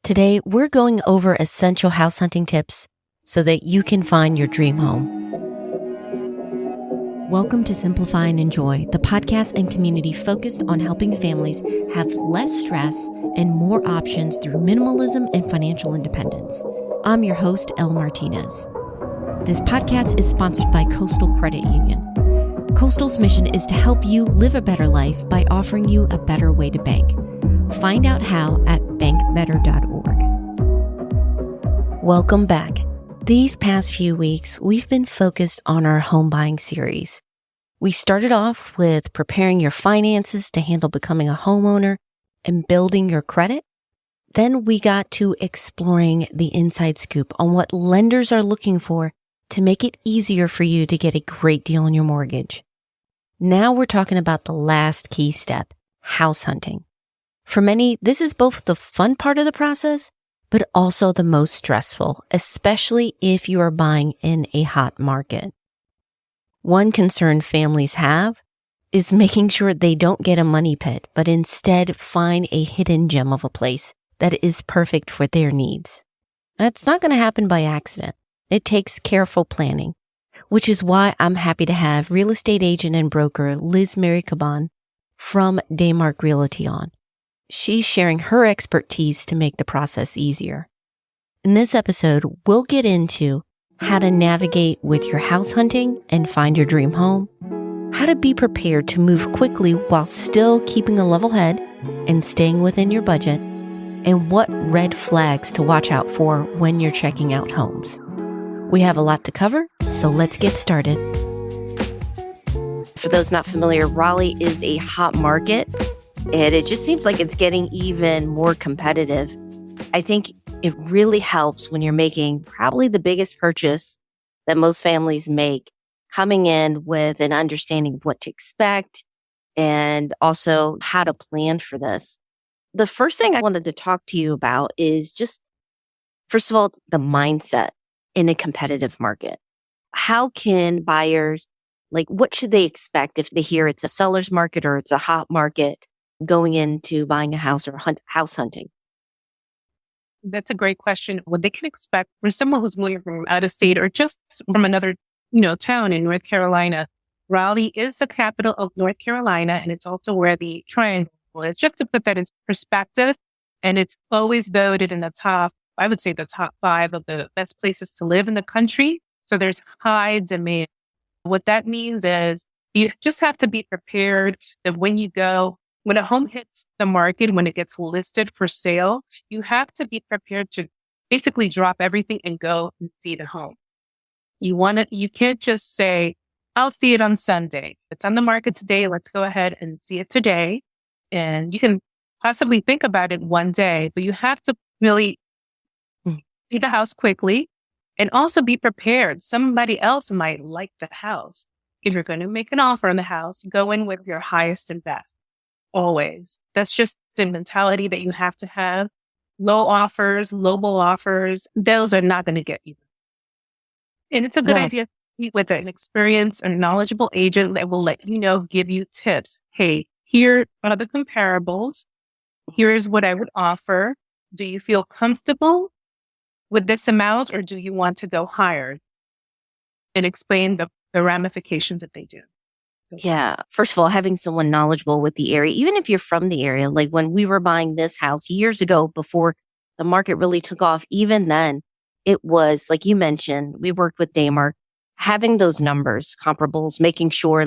Today, we're going over essential house hunting tips so that you can find your dream home. Welcome to Simplify and Enjoy, the podcast and community focused on helping families have less stress and more options through minimalism and financial independence. I'm your host, Elle Martinez. This podcast is sponsored by Coastal Credit Union. Coastal's mission is to help you live a better life by offering you a better way to bank. Find out how at bankbetter.org. Welcome back. These past few weeks, we've been focused on our home buying series. We started off with preparing your finances to handle becoming a homeowner and building your credit. Then we got to exploring the inside scoop on what lenders are looking for to make it easier for you to get a great deal on your mortgage. Now we're talking about the last key step, house hunting. For many, this is both the fun part of the process, but also the most stressful, especially if you are buying in a hot market. One concern families have is making sure they don't get a money pit, but instead find a hidden gem of a place that is perfect for their needs. That's not going to happen by accident. It takes careful planning, which is why I'm happy to have real estate agent and broker Liz Mary Caban from Daymark Realty on. She's sharing her expertise to make the process easier. In this episode, we'll get into how to navigate with your house hunting and find your dream home, how to be prepared to move quickly while still keeping a level head and staying within your budget, and what red flags to watch out for when you're checking out homes. We have a lot to cover, so let's get started. For those not familiar, Raleigh is a hot market. And it just seems like it's getting even more competitive. I think it really helps when you're making probably the biggest purchase that most families make, coming in with an understanding of what to expect and also how to plan for this. The first thing I wanted to talk to you about is just, first of all, the mindset in a competitive market. How can buyers, what should they expect if they hear it's a seller's market or it's a hot market going into buying a house or house hunting? That's a great question. What they can expect from someone who's moving from out of state or just from another, town in North Carolina. Raleigh is the capital of North Carolina, and it's also where the triangle is. Just to put that in perspective, and it's always voted in the top 5 of the best places to live in the country. So there's high demand. What that means is you just have to be prepared that when a home hits the market, when it gets listed for sale, you have to be prepared to basically drop everything and go and see the home. You can't just say, I'll see it on Sunday. It's on the market today. Let's go ahead and see it today. And you can possibly think about it one day, but you have to really see the house quickly and also be prepared. Somebody else might like the house. If you're going to make an offer on the house, go in with your highest and best. Always. That's just the mentality that you have to have. Low offers, lowball offers, those are not going to get you. And it's a good idea to meet with an experienced or knowledgeable agent that will let you know, give you tips. Hey, here are the comparables. Here's what I would offer. Do you feel comfortable with this amount, or do you want to go higher? And explain the ramifications that they do. Yeah. First of all, having someone knowledgeable with the area, even if you're from the area, like when we were buying this house years ago before the market really took off, even then it was, like you mentioned, we worked with Daymark, having those numbers, comparables, making sure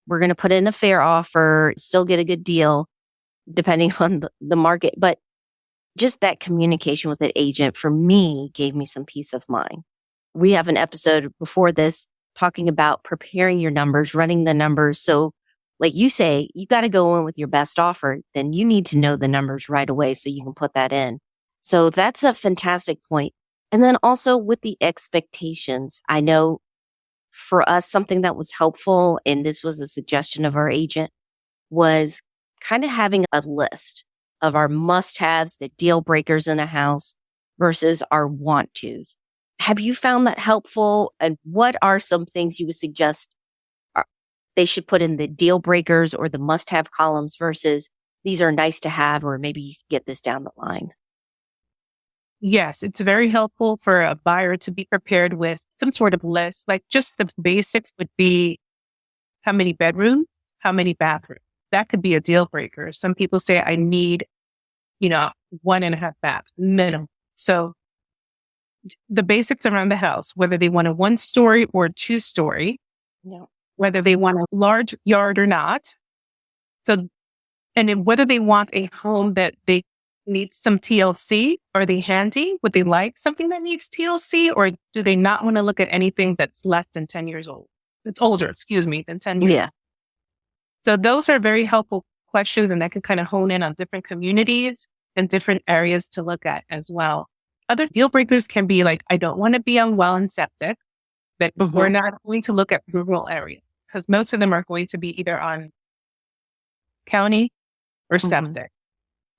we're going to put in a fair offer, still get a good deal depending on the market. But just that communication with an agent for me gave me some peace of mind. We have an episode before this talking about preparing your numbers, running the numbers. So like you say, you got to go in with your best offer. Then you need to know the numbers right away so you can put that in. So that's a fantastic point. And then also with the expectations, I know for us, something that was helpful, and this was a suggestion of our agent, was kind of having a list of our must-haves, the deal breakers in a house versus our want-tos. Have you found that helpful? And what are some things you would suggest they should put in the deal breakers or the must-have columns versus these are nice to have, or maybe you can get this down the line? Yes, it's very helpful for a buyer to be prepared with some sort of list. Like just the basics would be how many bedrooms, how many bathrooms. That could be a deal breaker. Some people say I need, 1.5 baths minimum. So the basics around the house, whether they want a 1-story or 2-story, Yeah. whether they want a large yard or not. So, and then whether they want a home that they need some TLC, are they handy? Would they like something that needs TLC, or do they not want to look at anything that's less than 10 years old? It's older, than 10 years. Yeah. So those are very helpful questions, and that can kind of hone in on different communities and different areas to look at as well. Other deal breakers can be like, I don't want to be on well and septic, but we're not going to look at rural areas because most of them are going to be either on county or septic.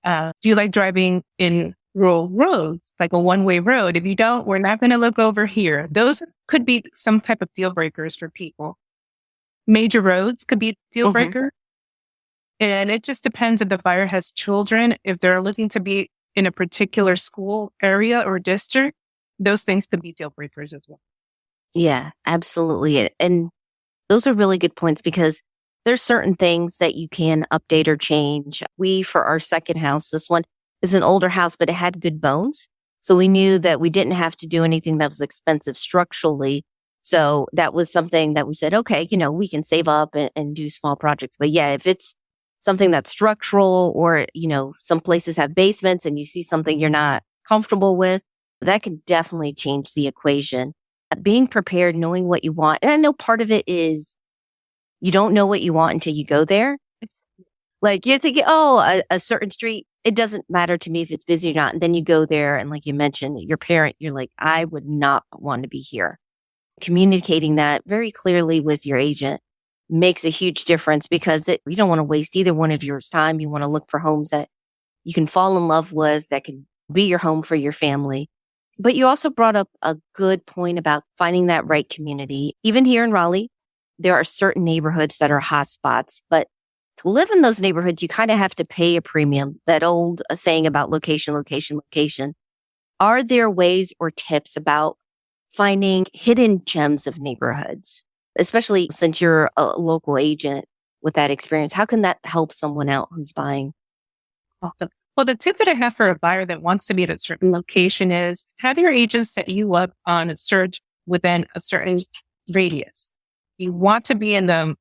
Do you like driving in rural roads, like a one-way road? If you don't, we're not going to look over here. Those could be some type of deal breakers for people. Major roads could be a deal breaker. And it just depends if the buyer has children, if they're looking to be in a particular school area or district, those things could be deal breakers as well. Yeah, absolutely. And those are really good points because there's certain things that you can update or change. For our second house, this one is an older house, but it had good bones. So we knew that we didn't have to do anything that was expensive structurally. So that was something that we said, okay, we can save up and do small projects. But yeah, if it's something that's structural or, some places have basements and you see something you're not comfortable with, that could definitely change the equation. Being prepared, knowing what you want. And I know part of it is you don't know what you want until you go there. Like you're thinking, a certain street, it doesn't matter to me if it's busy or not. And then you go there and like you mentioned, your parent, you're like, I would not want to be here. Communicating that very clearly with your agent makes a huge difference because you don't want to waste either one of yours time. You want to look for homes that you can fall in love with, that can be your home for your family. But you also brought up a good point about finding that right community. Even here in Raleigh, there are certain neighborhoods that are hot spots, but to live in those neighborhoods, you kind of have to pay a premium. That old saying about location, location, location. Are there ways or tips about finding hidden gems of neighborhoods, especially since you're a local agent with that experience? How can that help someone out who's buying? Awesome. Well, the tip that I have for a buyer that wants to be at a certain location is have your agent set you up on a search within a certain radius. You want to be in the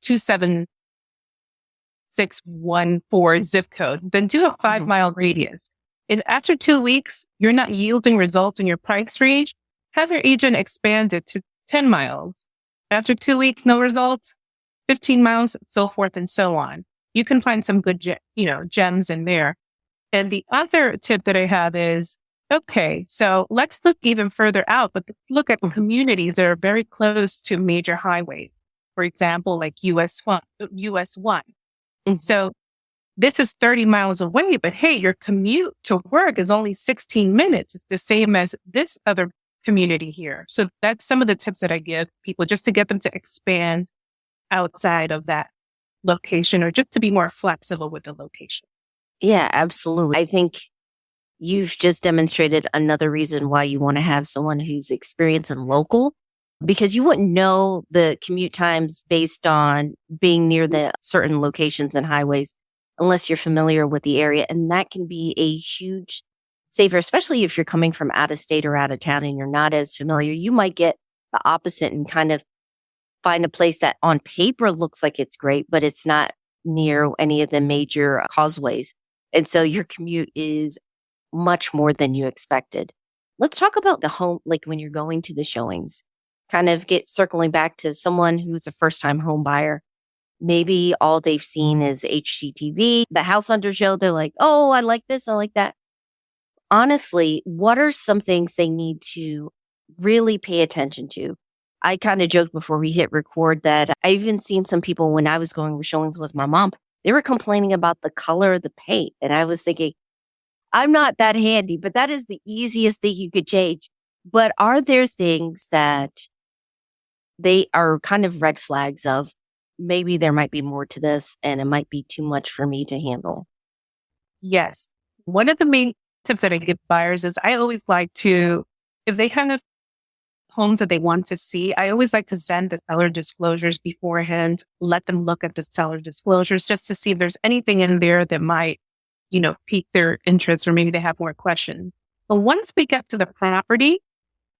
27614 zip code, then do a 5-mile radius. If after 2 weeks, you're not yielding results in your price range, have your agent expand it to 10 miles. After 2 weeks, no results, 15 miles, so forth and so on. You can find some good, gems in there. And the other tip that I have is, okay, so let's look even further out, but look at communities that are very close to major highways. For example, like US 1. So this is 30 miles away, but hey, your commute to work is only 16 minutes. It's the same as this other community here. So that's some of the tips that I give people just to get them to expand outside of that location or just to be more flexible with the location. Yeah, absolutely. I think you've just demonstrated another reason why you want to have someone who's experienced and local, because you wouldn't know the commute times based on being near the certain locations and highways unless you're familiar with the area. And that can be a huge saver, especially if you're coming from out of state or out of town and you're not as familiar. You might get the opposite and kind of find a place that on paper looks like it's great, but it's not near any of the major causeways. And so your commute is much more than you expected. Let's talk about the home, like when you're going to the showings, kind of circling back to someone who's a first time home buyer. Maybe all they've seen is HGTV, the house under show. They're like, oh, I like this. I like that. Honestly, what are some things they need to really pay attention to? I kind of joked before we hit record that I even seen some people when I was going to showings with my mom, they were complaining about the color of the paint. And I was thinking, I'm not that handy, but that is the easiest thing you could change. But are there things that they are kind of red flags of maybe there might be more to this and it might be too much for me to handle? Yes. One of the main tips that I give buyers is I always like to, if they have homes that they want to see, I always like to send the seller disclosures beforehand, let them look at the seller disclosures just to see if there's anything in there that might, pique their interest or maybe they have more questions. But once we get to the property,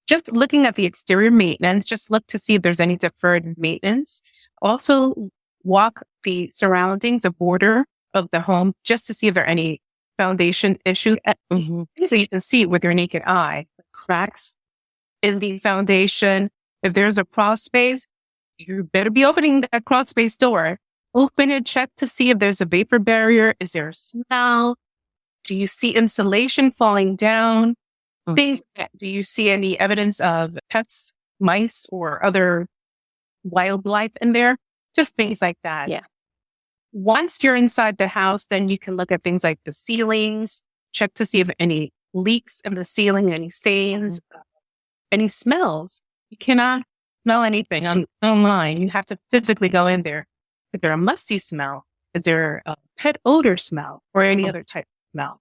just looking at the exterior maintenance, just look to see if there's any deferred maintenance. Also walk the surroundings, the border of the home, just to see if there are any foundation issues. So you can see it with your naked eye, cracks in the foundation. If there's a crawl space, you better be opening that crawl space door. Open it, check to see if there's a vapor barrier. Is there a smell? Do you see insulation falling down? Things like that. Do you see any evidence of pets, mice, or other wildlife in there? Just things like that. Yeah. Once you're inside the house, then you can look at things like the ceilings, check to see if any leaks in the ceiling, any stains, any smells. You cannot smell anything online. You have to physically go in there. Is there a musty smell? Is there a pet odor smell or any other type of smell?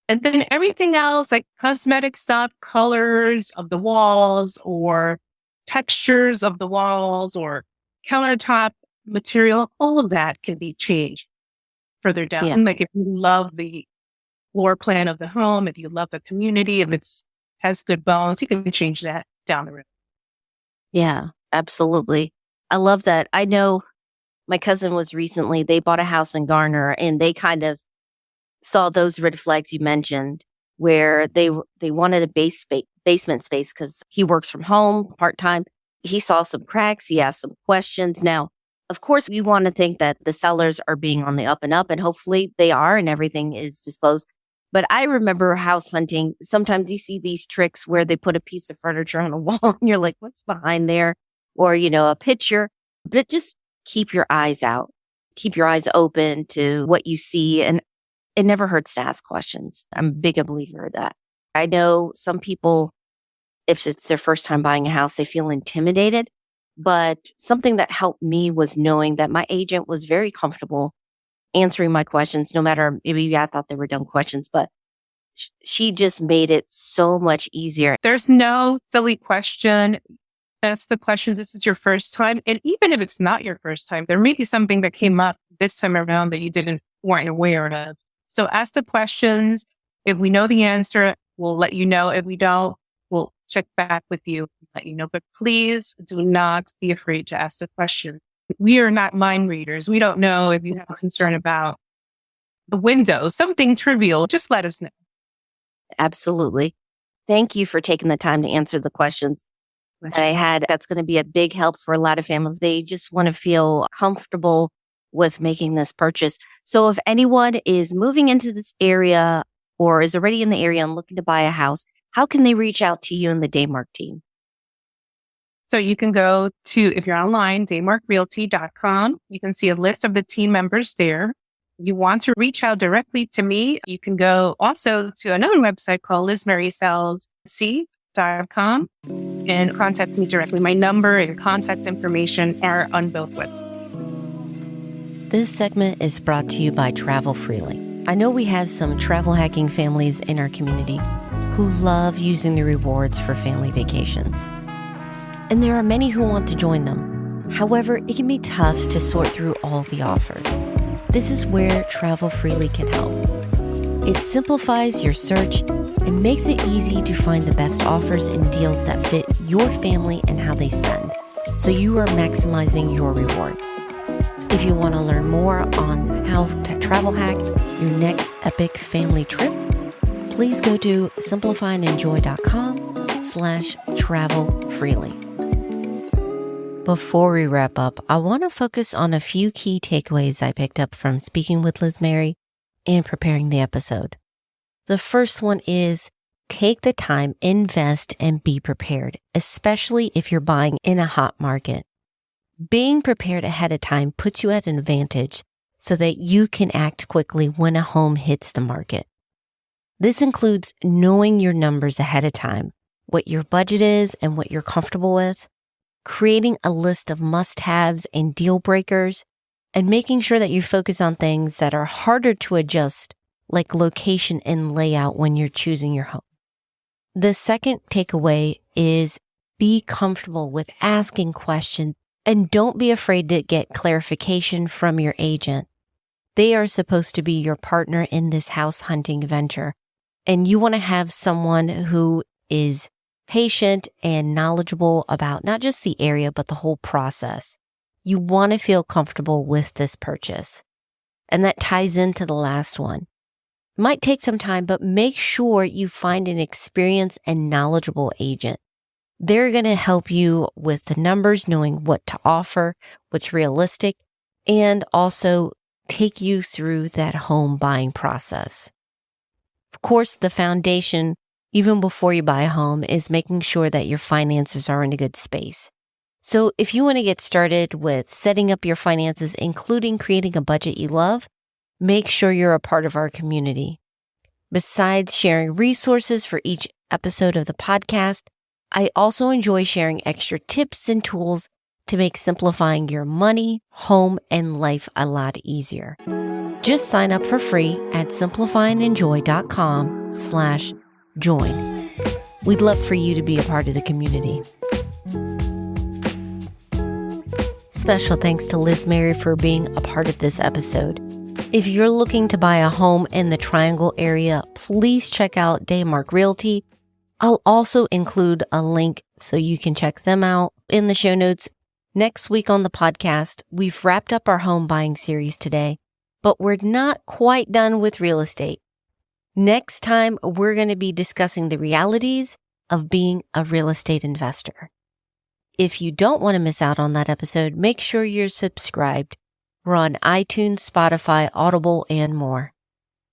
And then everything else, like cosmetic stuff, colors of the walls or textures of the walls or countertop material, all of that can be changed further down. Yeah. Like if you love the floor plan of the home, if you love the community, if it's has good bones, you can change that down the road. Yeah, absolutely. I love that. I know my cousin was recently, they bought a house in Garner and they kind of saw those red flags you mentioned where they wanted a basement space because he works from home part-time. He saw some cracks. He asked some questions. Now, of course, we want to think that the sellers are being on the up and up, and hopefully they are and everything is disclosed. But I remember house hunting. Sometimes you see these tricks where they put a piece of furniture on a wall and you're like, what's behind there? Or, a picture. But just keep your eyes out. Keep your eyes open to what you see. And it never hurts to ask questions. I'm a big believer of that. I know some people, if it's their first time buying a house, they feel intimidated. But something that helped me was knowing that my agent was very comfortable answering my questions, no matter, maybe I thought they were dumb questions, but she just made it so much easier. There's no silly question. That's the question. This is your first time. And even if it's not your first time, there may be something that came up this time around that you weren't aware of. So ask the questions. If we know the answer, we'll let you know. If we don't, we'll check back with you and let you know. But please do not be afraid to ask the question. We are not mind readers. We don't know if you have a concern about the window, something trivial. Just let us know. Absolutely. Thank you for taking the time to answer the questions that I had. That's going to be a big help for a lot of families. They just want to feel comfortable with making this purchase. So if anyone is moving into this area or is already in the area and looking to buy a house, how can they reach out to you and the Daymark team? So you can go to, if you're online, daymarkrealty.com. You can see a list of the team members there. You want to reach out directly to me, you can go also to another website called lizmarysellsc.com and contact me directly. My number and contact information are on both websites. This segment is brought to you by Travel Freely. I know we have some travel hacking families in our community who love using the rewards for family vacations. And there are many who want to join them. However, it can be tough to sort through all the offers. This is where Travel Freely can help. It simplifies your search and makes it easy to find the best offers and deals that fit your family and how they spend, so you are maximizing your rewards. If you want to learn more on how to travel hack your next epic family trip, please go to simplifyandenjoy.com/travel-freely. Before we wrap up, I want to focus on a few key takeaways I picked up from speaking with Liz Mary and preparing the episode. The first one is take the time, invest, and be prepared, especially if you're buying in a hot market. Being prepared ahead of time puts you at an advantage so that you can act quickly when a home hits the market. This includes knowing your numbers ahead of time, what your budget is and what you're comfortable with, creating a list of must-haves and deal breakers, and making sure that you focus on things that are harder to adjust like location and layout when you're choosing your home. The second takeaway is be comfortable with asking questions and don't be afraid to get clarification from your agent. They are supposed to be your partner in this house hunting venture, and you want to have someone who is patient and knowledgeable about not just the area, but the whole process. You want to feel comfortable with this purchase. And that ties into the last one. It might take some time, but make sure you find an experienced and knowledgeable agent. They're going to help you with the numbers, knowing what to offer, what's realistic, and also take you through that home buying process. Of course, the foundation, even before you buy a home, is making sure that your finances are in a good space. So if you want to get started with setting up your finances, including creating a budget you love, make sure you're a part of our community. Besides sharing resources for each episode of the podcast, I also enjoy sharing extra tips and tools to make simplifying your money, home, and life a lot easier. Just sign up for free at simplifyingenjoy.com/join. We'd love for you to be a part of the community. Special thanks to Liz Mary for being a part of this episode. If you're looking to buy a home in the Triangle area, please check out Daymark Realty. I'll also include a link so you can check them out in the show notes. Next week on the podcast, we've wrapped up our home buying series today, but we're not quite done with real estate. Next time, we're going to be discussing the realities of being a real estate investor. If you don't want to miss out on that episode, make sure you're subscribed. We're on iTunes, Spotify, Audible, and more.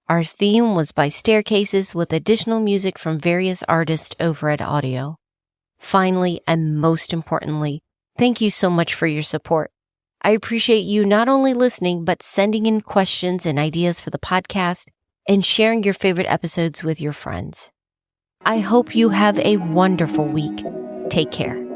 Our theme was by Staircases with additional music from various artists over at Audio. Finally, and most importantly, thank you so much for your support. I appreciate you not only listening, but sending in questions and ideas for the podcast and sharing your favorite episodes with your friends. I hope you have a wonderful week. Take care.